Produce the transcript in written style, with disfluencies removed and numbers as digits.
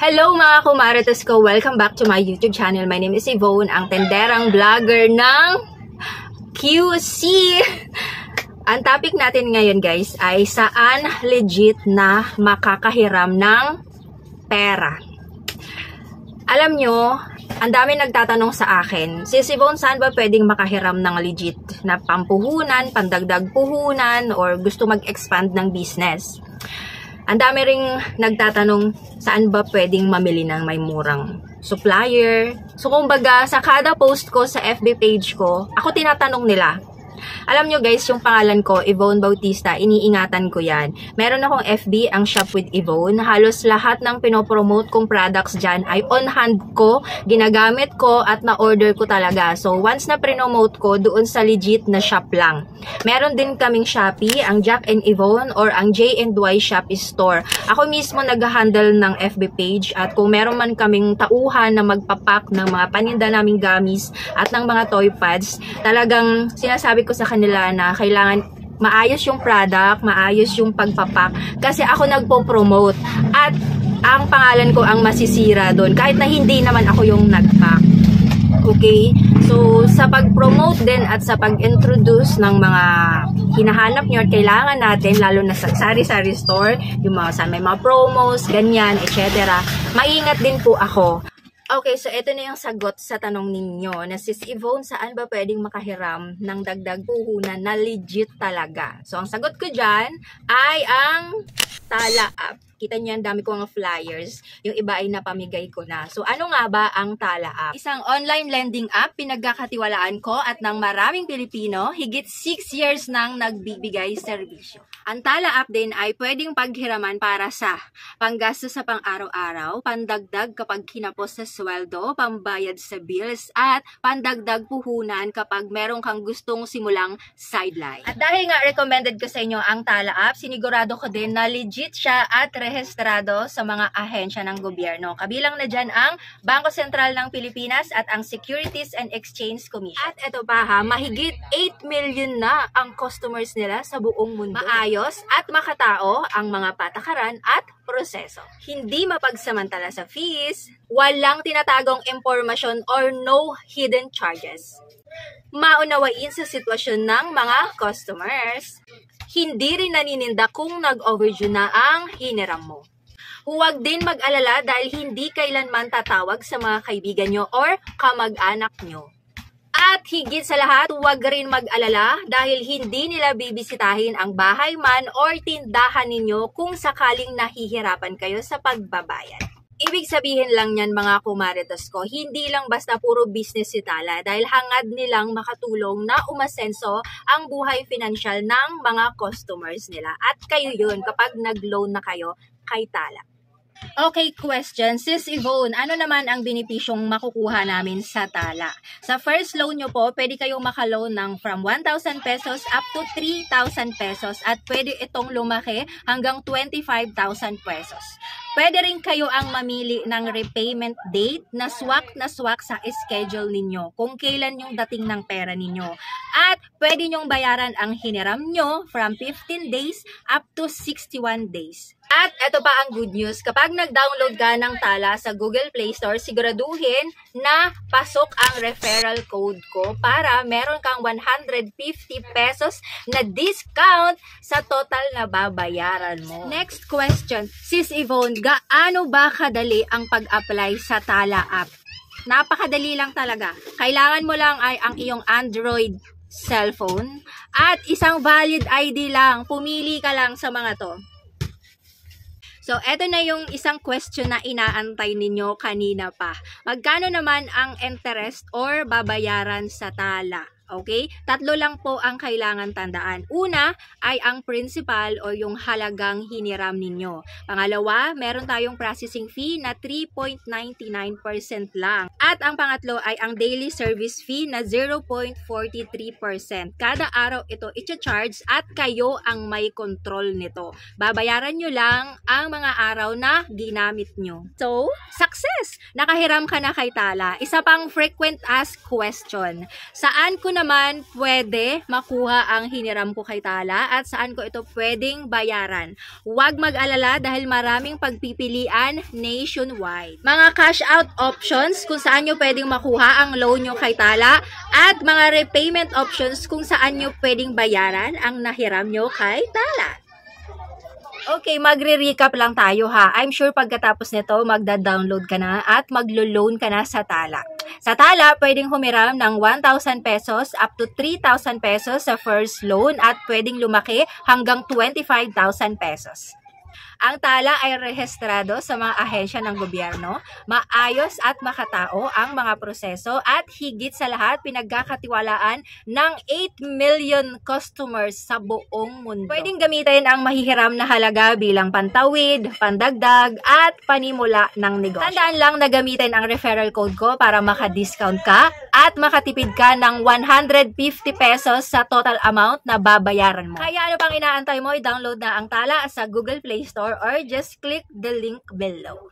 Hello mga kumarites ko! Welcome back to my YouTube channel. My name is Yvonne, ang tenderang vlogger ng QC. Ang topic natin ngayon guys ay saan legit na makakahiram ng pera. Alam nyo, ang dami nagtatanong sa akin, Sis Yvonne, saan ba pwedeng makahiram ng legit na pampuhunan, pandagdag puhunan, or gusto mag-expand ng business? Ang dami ring nagtatanong saan ba pwedeng mamili ng may murang supplier. So kumbaga sa kada post ko sa FB page ko, ako tinatanong nila. Alam nyo guys, yung pangalan ko, Yvonne Bautista, iniingatan ko yan. Meron akong FB, ang Shop with Yvonne. Halos lahat ng pinopromote kong products dyan ay on hand ko, ginagamit ko at na-order ko talaga. So once na prinomote ko, doon sa legit na shop lang. Meron din kaming Shopee, ang Jack and Yvonne or ang J&Y Shopee Store. Ako mismo nag-handle ng FB page at kung meron man kaming tauhan na magpapak ng mga paninda naming gamis at ng mga toy pads, talagang sinasabi ko sa kanila na kailangan maayos yung product, maayos yung pagpapak kasi ako nagpo-promote at ang pangalan ko ang masisira doon kahit na hindi naman ako yung nagpack. Okay? So, sa pag-promote din at sa pag-introduce ng mga hinahanap nyo at kailangan natin, lalo na sa sari-sari store, yung mga sa may mga promos, ganyan, etc. Maingat din po ako. Okay, so ito na yung sagot sa tanong ninyo na Sis Yvonne, saan ba pwedeng makahiram ng dagdag puhunan na legit talaga? So, ang sagot ko dyan ay ang Tala app. Kita niyo, ang dami ko mga flyers. Yung iba ay napamigay ko na. So, ano nga ba ang Tala app? Isang online lending app, pinagkakatiwalaan ko at ng maraming Pilipino, higit 6 years nang nagbibigay serbisyo. Ang Tala app din ay pwedeng paghiraman para sa panggastos sa pang-araw-araw, pandagdag kapag kinapos sa sweldo, pambayad sa bills, at pandagdag puhunan kapag meron kang gustong simulang sideline. At dahil nga recommended ko sa inyo ang Tala app, sinigurado ko din na legit siya at rehistrado sa mga ahensya ng gobyerno. Kabilang na dyan ang Bangko Sentral ng Pilipinas at ang Securities and Exchange Commission. At ito pa ha, mahigit 8 million na ang customers nila sa buong mundo. Maayos at makatao ang mga patakaran at proseso. Hindi mapagsamantala sa fees, walang tinatagong impormasyon or no hidden charges. Maunawain sa sitwasyon ng mga customers. Hindi rin nanininda kung nag-overdue na ang hiniram mo. Huwag din mag-alala dahil hindi kailanman tatawag sa mga kaibigan nyo or kamag-anak nyo. At higit sa lahat, huwag rin mag-alala dahil hindi nila bibisitahin ang bahay man or tindahan ninyo kung sakaling nahihirapan kayo sa pagbabayad. Ibig sabihin lang yan mga kumaritas ko, hindi lang basta puro business si Tala dahil hangad nilang makatulong na umasenso ang buhay financial ng mga customers nila. At kayo yun kapag nag-loan na kayo kay Tala. Okay, question. Sis Yvonne, ano naman ang benepisyong makukuha namin sa Tala? Sa first loan nyo po, pwede kayong makaloan ng from 1,000 pesos up to 3,000 pesos at pwede itong lumaki hanggang 25,000 pesos. Pwede rin kayo ang mamili ng repayment date na swak sa schedule ninyo kung kailan yung dating ng pera ninyo. At pwede nyong bayaran ang hiniram nyo from 15 days up to 61 days. At ito pa ang good news, kapag nag-download ka ng Tala sa Google Play Store, siguraduhin na pasok ang referral code ko para meron kang 150 pesos na discount sa total na babayaran mo. Next question, Sis Yvonne, gaano ba kadali ang pag-apply sa Tala app? Napakadali lang talaga. Kailangan mo lang ay ang iyong Android cellphone at isang valid ID lang. Pumili ka lang sa mga to. So, eto na yung isang question na inaantay ninyo kanina pa. Magkano naman ang interest or babayaran sa Tala? Okay? 3 lang po ang kailangan tandaan. Una ay ang principal o yung halagang hiniram ninyo. Pangalawa, meron tayong processing fee na 3.99% lang. At ang pangatlo ay ang daily service fee na 0.43%. Kada araw ito i-charge at kayo ang may control nito. Babayaran nyo lang ang mga araw na ginamit nyo. So, success! Nakahiram ka na kay Tala. Isa pang frequent asked question. Saan ko naman pwede makuha ang hiniram ko kay Tala at saan ko ito pwedeng bayaran. Huwag mag-alala dahil maraming pagpipilian nationwide. Mga cash out options kung saan nyo pwedeng makuha ang loan nyo kay Tala at mga repayment options kung saan nyo pwedeng bayaran ang nahiram nyo kay Tala. Okay, magre-recap lang tayo ha. I'm sure pagkatapos nito, magda-download ka na at maglo-loan ka na sa Tala. Sa Tala, pwedeng humiram ng 1,000 pesos up to 3,000 pesos sa first loan at pwedeng lumaki hanggang 25,000 pesos. Ang Tala ay rehistrado sa mga ahensya ng gobyerno, maayos at makatao ang mga proseso at higit sa lahat pinagkakatiwalaan ng 8 million customers sa buong mundo. Pwedeng gamitin ang mahihiram na halaga bilang pantawid, pandagdag at panimula ng negosyo. Tandaan lang na gamitin ang referral code ko para maka-discount ka at makatipid ka ng 150 pesos sa total amount na babayaran mo. Kaya ano pang inaantay mo, i-download na ang Tala sa Google Play Store or just click the link below.